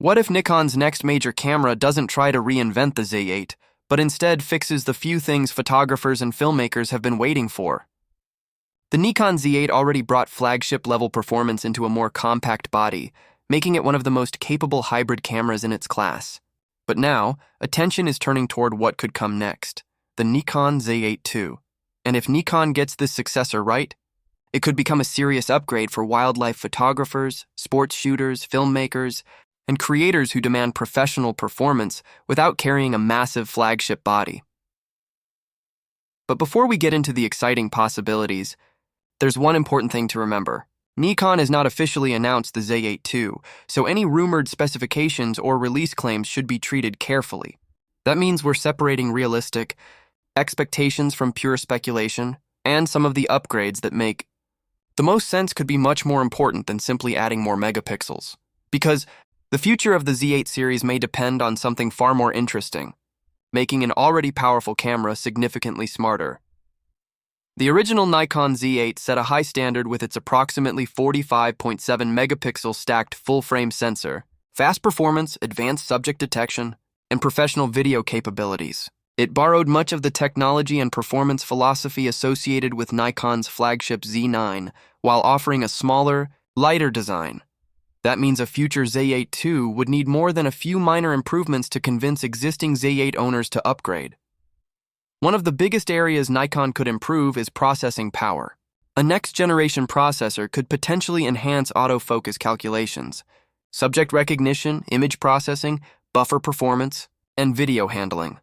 What if Nikon's next major camera doesn't try to reinvent the Z8, but instead fixes the few things photographers and filmmakers have been waiting for? The Nikon Z8 already brought flagship-level performance into a more compact body, making it one of the most capable hybrid cameras in its class. But now, attention is turning toward what could come next, the Nikon Z8 II. And if Nikon gets this successor right, it could become a serious upgrade for wildlife photographers, sports shooters, filmmakers, and creators who demand professional performance without carrying a massive flagship body. But before we get into the exciting possibilities, there's one important thing to remember. Nikon has not officially announced the Z8 II, so any rumored specifications or release claims should be treated carefully. That means we're separating realistic expectations from pure speculation, and some of the upgrades that make the most sense could be much more important than simply adding more megapixels. Because the future of the Z8 series may depend on something far more interesting, making an already powerful camera significantly smarter. The original Nikon Z8 set a high standard with its approximately 45.7 megapixel stacked full-frame sensor, fast performance, advanced subject detection, and professional video capabilities. It borrowed much of the technology and performance philosophy associated with Nikon's flagship Z9, while offering a smaller, lighter design. That means a future Z8 II would need more than a few minor improvements to convince existing Z8 owners to upgrade. One of the biggest areas Nikon could improve is processing power. A next-generation processor could potentially enhance autofocus calculations, subject recognition, image processing, buffer performance, and video handling.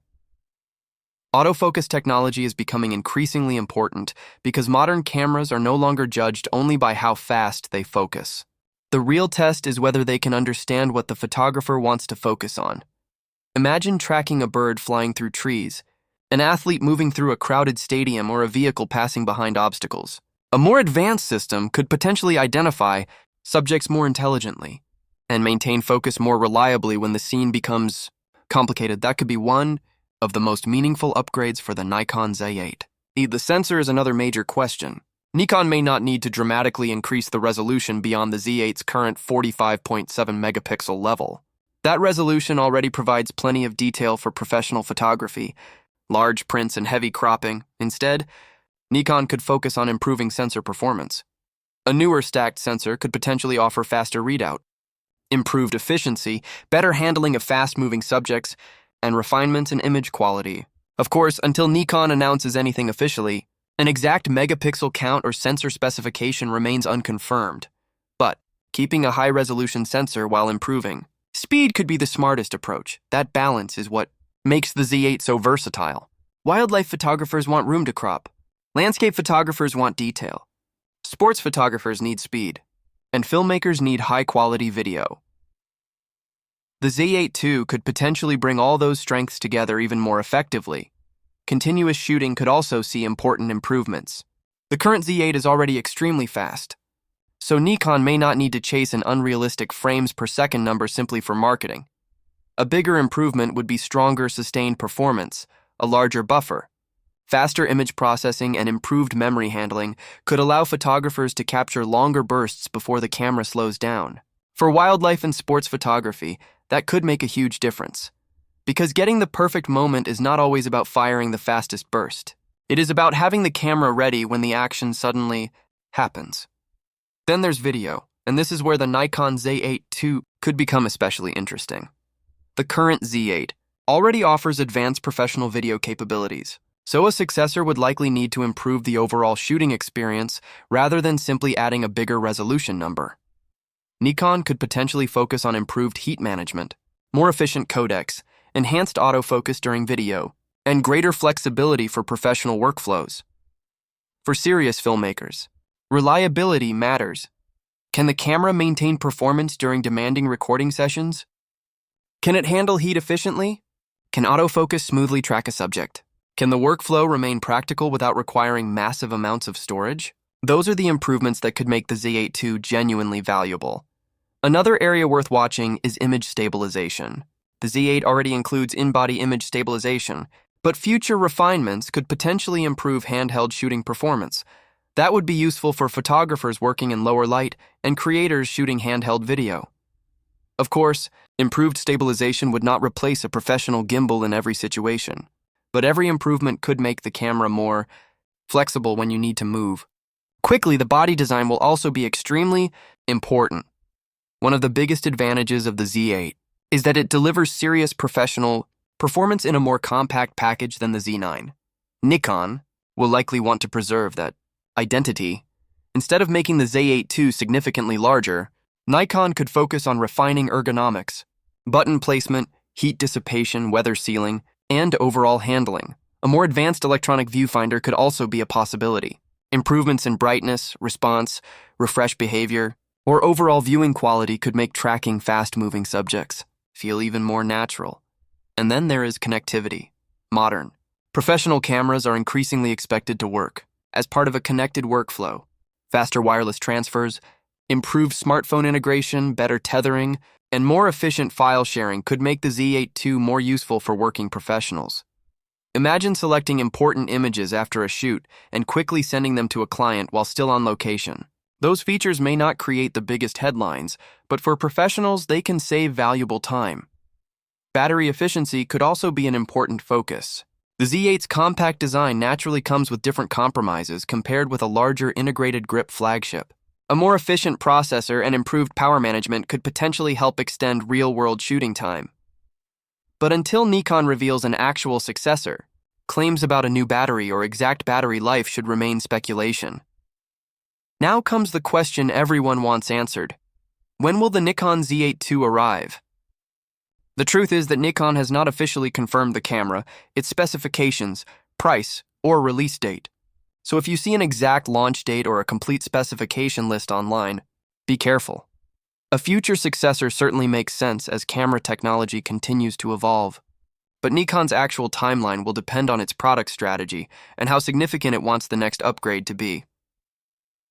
Autofocus technology is becoming increasingly important because modern cameras are no longer judged only by how fast they focus. The real test is whether they can understand what the photographer wants to focus on. Imagine tracking a bird flying through trees, an athlete moving through a crowded stadium, or a vehicle passing behind obstacles. A more advanced system could potentially identify subjects more intelligently and maintain focus more reliably when the scene becomes complicated. That could be one of the most meaningful upgrades for the Nikon Z8. The sensor is another major question. Nikon may not need to dramatically increase the resolution beyond the Z8's current 45.7 megapixel level. That resolution already provides plenty of detail for professional photography, large prints and heavy cropping. Instead, Nikon could focus on improving sensor performance. A newer stacked sensor could potentially offer faster readout, improved efficiency, better handling of fast-moving subjects, and refinements in image quality. Of course, until Nikon announces anything officially, an exact megapixel count or sensor specification remains unconfirmed. But keeping a high-resolution sensor while improving speed could be the smartest approach. That balance is what makes the Z8 so versatile. Wildlife photographers want room to crop. Landscape photographers want detail. Sports photographers need speed. And filmmakers need high-quality video. The Z8 II could potentially bring all those strengths together even more effectively. Continuous shooting could also see important improvements. The current Z8 is already extremely fast, so Nikon may not need to chase an unrealistic frames per second number simply for marketing. A bigger improvement would be stronger sustained performance, a larger buffer. Faster image processing and improved memory handling could allow photographers to capture longer bursts before the camera slows down. For wildlife and sports photography, that could make a huge difference. Because getting the perfect moment is not always about firing the fastest burst. It is about having the camera ready when the action suddenly happens. Then there's video, and this is where the Nikon Z8 II could become especially interesting. The current Z8 already offers advanced professional video capabilities, so a successor would likely need to improve the overall shooting experience rather than simply adding a bigger resolution number. Nikon could potentially focus on improved heat management, more efficient codecs, enhanced autofocus during video, and greater flexibility for professional workflows. For serious filmmakers, reliability matters. Can the camera maintain performance during demanding recording sessions? Can it handle heat efficiently? Can autofocus smoothly track a subject? Can the workflow remain practical without requiring massive amounts of storage? Those are the improvements that could make the Z8 II genuinely valuable. Another area worth watching is image stabilization. The Z8 already includes in-body image stabilization, but future refinements could potentially improve handheld shooting performance. That would be useful for photographers working in lower light and creators shooting handheld video. Of course, improved stabilization would not replace a professional gimbal in every situation, but every improvement could make the camera more flexible when you need to move. Quickly, the body design will also be extremely important. One of the biggest advantages of the Z8 is that it delivers serious professional performance in a more compact package than the Z9. Nikon will likely want to preserve that identity. Instead of making the Z8 II significantly larger, Nikon could focus on refining ergonomics, button placement, heat dissipation, weather sealing, and overall handling. A more advanced electronic viewfinder could also be a possibility. Improvements in brightness, response, refresh behavior, or overall viewing quality could make tracking fast-moving subjects feel even more natural. And then there is connectivity. Modern, professional cameras are increasingly expected to work as part of a connected workflow. Faster wireless transfers, improved smartphone integration, better tethering, and more efficient file sharing could make the Z8 II more useful for working professionals. Imagine selecting important images after a shoot and quickly sending them to a client while still on location. Those features may not create the biggest headlines, but for professionals, they can save valuable time. Battery efficiency could also be an important focus. The Z8's compact design naturally comes with different compromises compared with a larger integrated grip flagship. A more efficient processor and improved power management could potentially help extend real-world shooting time. But until Nikon reveals an actual successor, claims about a new battery or exact battery life should remain speculation. Now comes the question everyone wants answered. When will the Nikon Z8 II arrive? The truth is that Nikon has not officially confirmed the camera, its specifications, price, or release date. So if you see an exact launch date or a complete specification list online, be careful. A future successor certainly makes sense as camera technology continues to evolve. But Nikon's actual timeline will depend on its product strategy and how significant it wants the next upgrade to be.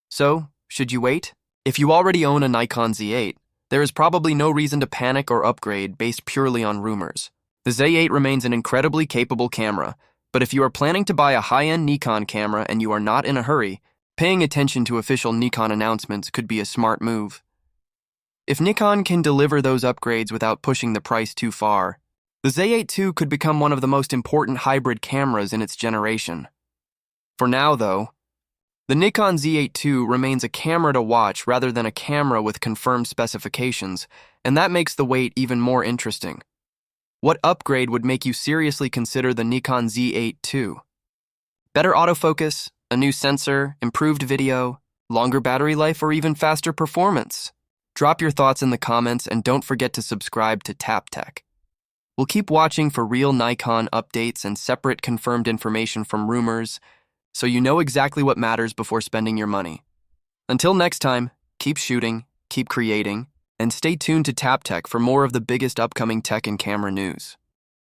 So, should you wait? If you already own a Nikon Z8, there is probably no reason to panic or upgrade based purely on rumors. The Z8 remains an incredibly capable camera, but if you are planning to buy a high-end Nikon camera and you are not in a hurry, paying attention to official Nikon announcements could be a smart move. If Nikon can deliver those upgrades without pushing the price too far, the Z8 II could become one of the most important hybrid cameras in its generation. For now, though, the Nikon Z8 II remains a camera to watch rather than a camera with confirmed specifications, and that makes the wait even more interesting. What upgrade would make you seriously consider the Nikon Z8 II? Better autofocus, a new sensor, improved video, longer battery life, or even faster performance? Drop your thoughts in the comments and don't forget to subscribe to TapTech. We'll keep watching for real Nikon updates and separate confirmed information from rumors, so you know exactly what matters before spending your money. Until next time, keep shooting, keep creating, and stay tuned to TapTech for more of the biggest upcoming tech and camera news.